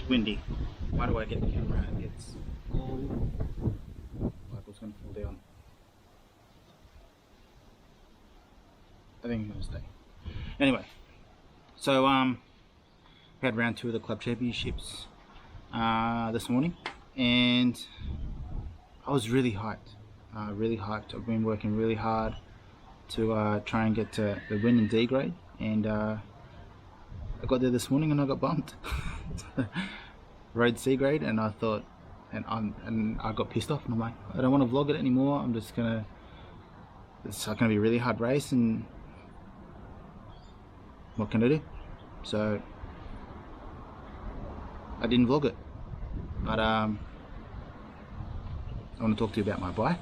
Windy. Why do I get the camera out? It's all like it's gonna fall down. I think I'm gonna stay. Anyway, so we had round 2 of the club championships this morning, and I was really hyped. Really hyped. I've been working really hard to try and get to the win in D grade, and I got there this morning and I got bumped. Rode C grade, and I thought, and I got pissed off, and I'm like, I don't want to vlog it anymore. I'm just gonna. It's gonna be a really hard race, and what can I do? So I didn't vlog it, but I want to talk to you about my bike.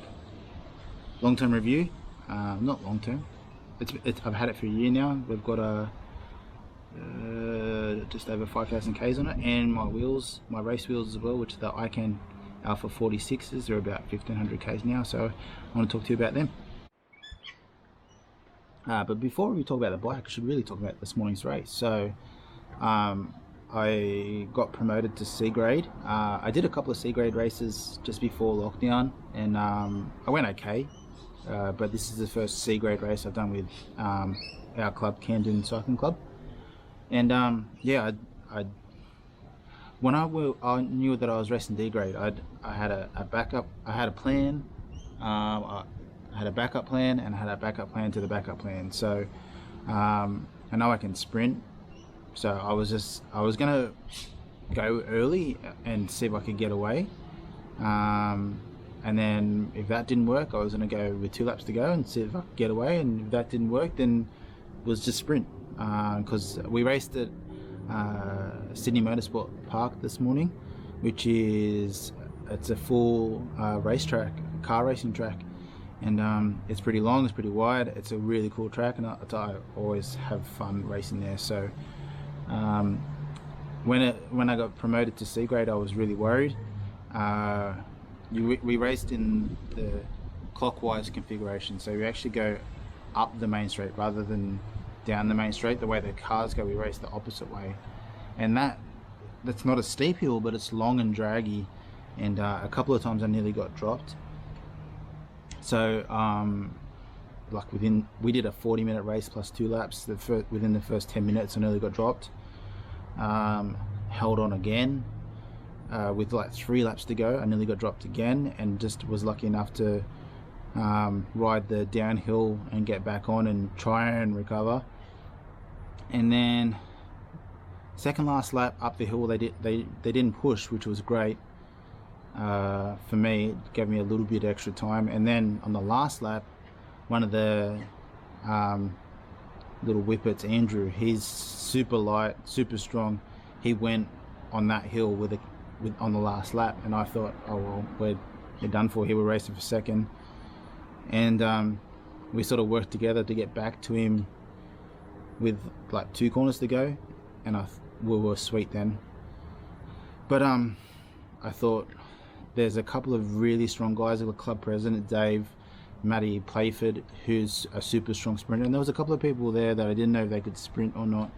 Long-term review, not long-term. I've had it for a year now. We've got a just over 5,000 k's on it, and my wheels, my race wheels as well, which are the Ican Alpha 46s. They're about 1,500 k's now. So I want to talk to you about them. But before we talk about the bike, I should really talk about this morning's race. So I got promoted to C grade. I did a couple of C grade races just before lockdown, and I went okay. But this is the first C grade race I've done with our club, Camden Club. And yeah, when I knew that I was racing D grade, I had a backup. I had a plan. I had a backup plan, and I had a backup plan to the backup plan. So I know I can sprint. So I was gonna go early and see if I could get away. And then if that didn't work, I was gonna go with 2 laps to go and see if I could get away. And if that didn't work, then it was just sprint. Because we raced at Sydney Motorsport Park this morning, which it's a full racetrack, car racing track, and it's pretty long, it's pretty wide, it's a really cool track, and I always have fun racing there. So when I got promoted to C grade, I was really worried. We raced in the clockwise configuration, so we actually go up the main straight rather than down the main straight. The way the cars go, we race the opposite way, and that's not a steep hill, but it's long and draggy, and a couple of times I nearly got dropped. So like we did a 40-minute race plus 2 laps. Within the first 10 minutes I nearly got dropped. Held on again with like 3 laps to go. I nearly got dropped again, and just was lucky enough to ride the downhill and get back on and try and recover. And then second last lap up the hill, they didn't push, which was great for me. It gave me a little bit extra time. And then on the last lap, one of the little whippets, Andrew, he's super light, super strong. He went on that hill on the last lap, and I thought, oh well, we're done for here. We're racing for second. And we sort of worked together to get back to him with like 2 corners to go, and we were sweet then. But I thought there's a couple of really strong guys. The club president Dave, Matty Playford, who's a super strong sprinter, and there was a couple of people there that I didn't know if they could sprint or not,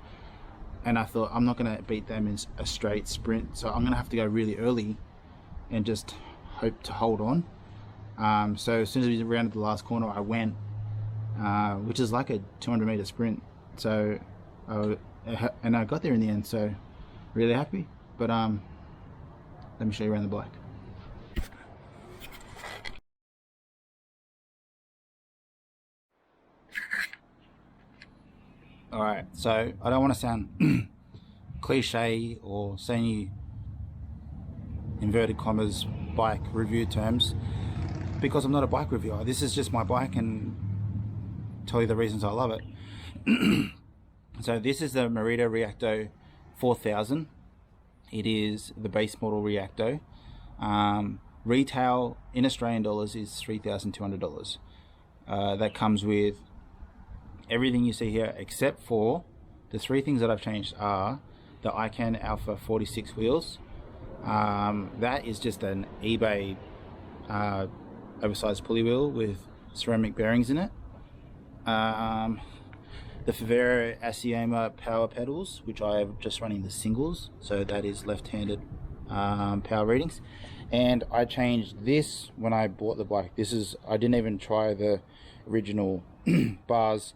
and I thought, I'm not going to beat them in a straight sprint, so I'm going to have to go really early and just hope to hold on. So as soon as we rounded the last corner, I went, which is like a 200-meter sprint. So and I got there in the end, so really happy. But let me show you around the bike. Alright, so I don't want to sound cliche or say any inverted commas bike review terms, because I'm not a bike reviewer. This is just my bike, and tell you the reasons I love it. So this is the Merida Reacto 4000. It is the base model Reacto. Retail in Australian dollars is $3,200. That comes with everything you see here, except for the 3 things that I've changed are the Ican Alpha 46 wheels. That is just an eBay oversized pulley wheel with ceramic bearings in it. the Favero Asioma power pedals, which I am just running the singles, so that is left-handed power readings. And I changed this when I bought the bike. I didn't even try the original bars.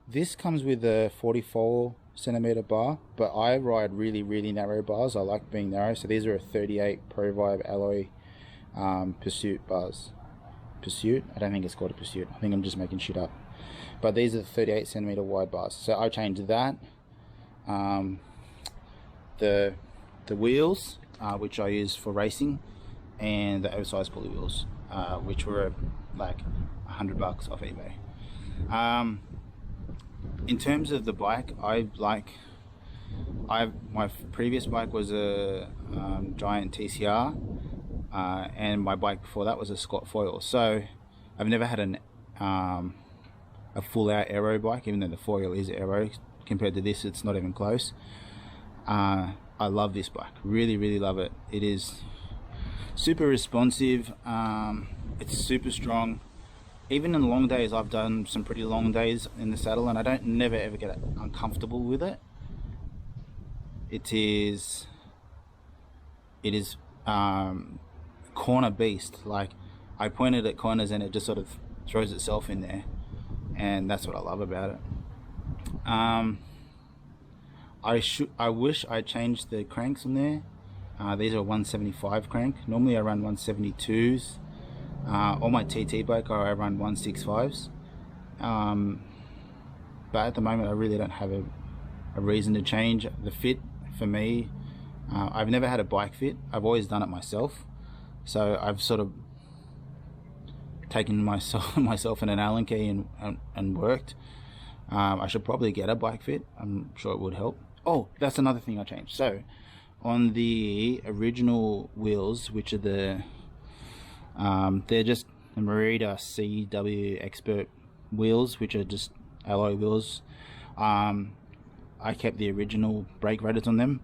This comes with a 44 centimeter bar, but I ride really narrow bars. I like being narrow, so these are a 38 Pro Vibe alloy Pursuit bars. Pursuit? I don't think it's called a Pursuit. I think I'm just making shit up. But these are 38 centimeter wide bars. So I changed that. The wheels, which I use for racing, and the oversized pulley wheels, which were like $100 off eBay. In terms of the bike, my previous bike was a Giant TCR, and my bike before that was a Scott Foil. So I've never had a full out aero bike, even though the foil is aero. Compared to this, it's not even close. I love this bike, really love it. It is super responsive, it's super strong. Even in the long days, I've done some pretty long days in the saddle, and I never ever get uncomfortable with it. It is corner beast. Like, I pointed at corners and it just sort of throws itself in there, and that's what I love about it. I wish I changed the cranks on there. These are 175 crank. Normally I run 172s. On my TT bike I run 165s. But at the moment I really don't have a reason to change. The fit for me, I've never had a bike fit. I've always done it myself. So I've sort of taken myself in an Allen key and worked. I should probably get a bike fit. I'm sure it would help. Oh, that's another thing I changed. So on the original wheels, which are they're just the Merida CW Expert wheels, which are just alloy wheels. I kept the original brake rotors on them.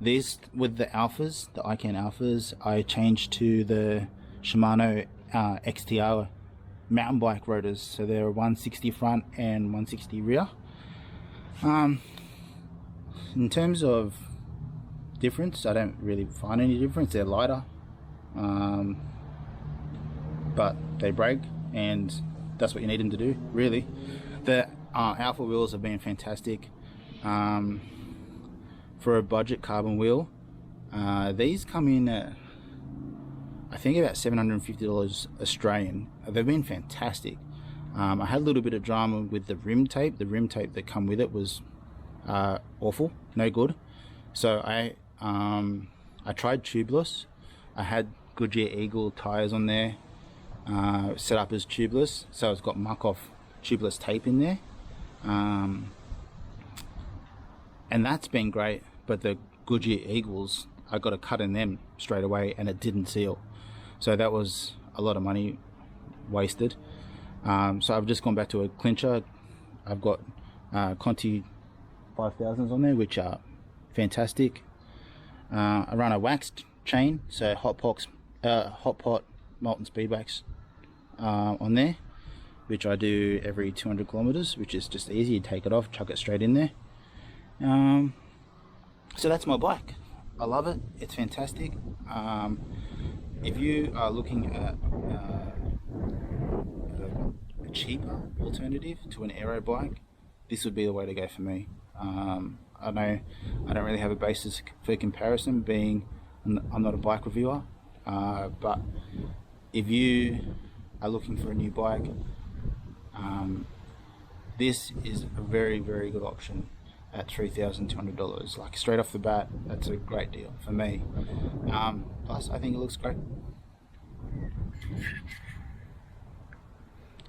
These, with the Alphas, the Ican Alphas, I changed to the Shimano XTR mountain bike rotors. So they're 160 front and 160 rear. In terms of difference, I don't really find any difference. They're lighter, but they brake, and that's what you need them to do, really. The Alpha wheels have been fantastic. For a budget carbon wheel, these come in at, I think, about $750 Australian. They've been fantastic. I had a little bit of drama with the rim tape. The rim tape that come with it was awful, no good. So I tried tubeless. I had Goodyear Eagle tires on there, set up as tubeless, so it's got muck off tubeless tape in there, and that's been great. But the Goodyear Eagles, I got a cut in them straight away and it didn't seal, so that was a lot of money wasted. So I've just gone back to a clincher. I've got Conti 5000s on there, which are fantastic. I run a waxed chain, so hot pot molten speed wax on there, which I do every 200 kilometers, which is just easy. You take it off, chuck it straight in there. So that's my bike. I love it. It's fantastic. If you are looking at a cheaper alternative to an aero bike, this would be the way to go for me. I know I don't really have a basis for comparison, being I'm not a bike reviewer, but if you are looking for a new bike, this is a very good option at $3,200. Like, straight off the bat, that's a great deal for me. Plus I think it looks great.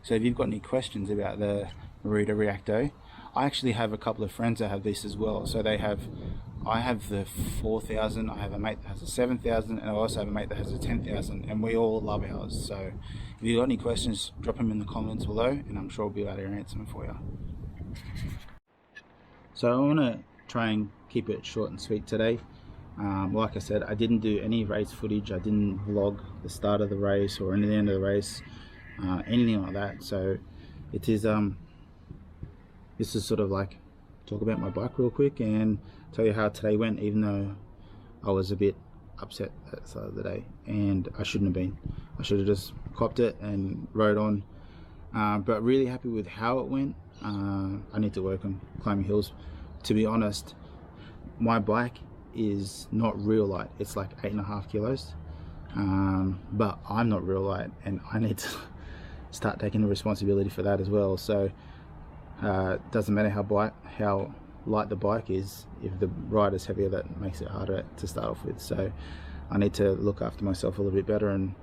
So if you've got any questions about the Merida Reacto, I actually have a couple of friends that have this as well. So I have the 4000, I have a mate that has a 7000, and I also have a mate that has a 10,000, and we all love ours. So if you've got any questions, drop them in the comments below, and I'm sure I'll be able to answer them for you. So I want to try and keep it short and sweet today. Like I said, I didn't do any race footage. I didn't vlog the start of the race or any of the end of the race, anything like that. So it is this is sort of like talk about my bike real quick and tell you how today went, even though I was a bit upset at the start of the day, and I shouldn't have been. I should have just copped it and rode on, but really happy with how it went. I need to work on climbing hills. To be honest, my bike is not real light. It's like 8.5 kilos, but I'm not real light, and I need to start taking the responsibility for that as well. So doesn't matter how light the bike is, if the ride is heavier, that makes it harder to start off with. So I need to look after myself a little bit better and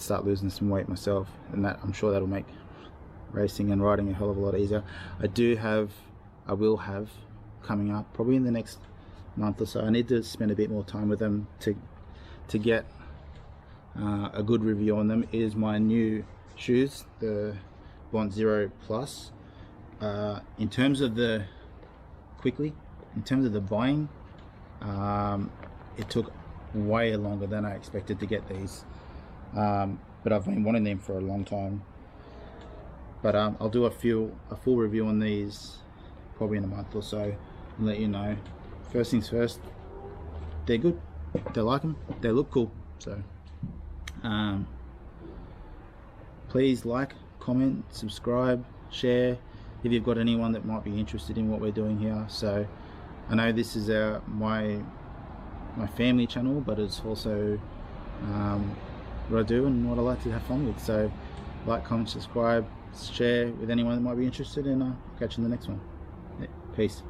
start losing some weight myself, and that, I'm sure that'll make racing and riding a hell of a lot easier. I will have coming up probably in the next month or so, I need to spend a bit more time with them to get a good review on them, is my new shoes, the Bond Zero Plus. In terms of the buying, it took way longer than I expected to get these, but I've been wanting them for a long time. But I'll do a full review on these probably in a month or so and let you know. First things first, they're good. They like them. They look cool. So please like, comment, subscribe, share if you've got anyone that might be interested in what we're doing here. So I know this is my family channel, but it's also what I do and what I like to have fun with. So like, comment, subscribe, share with anyone that might be interested, and I'll catch you in the next one. Yeah, peace.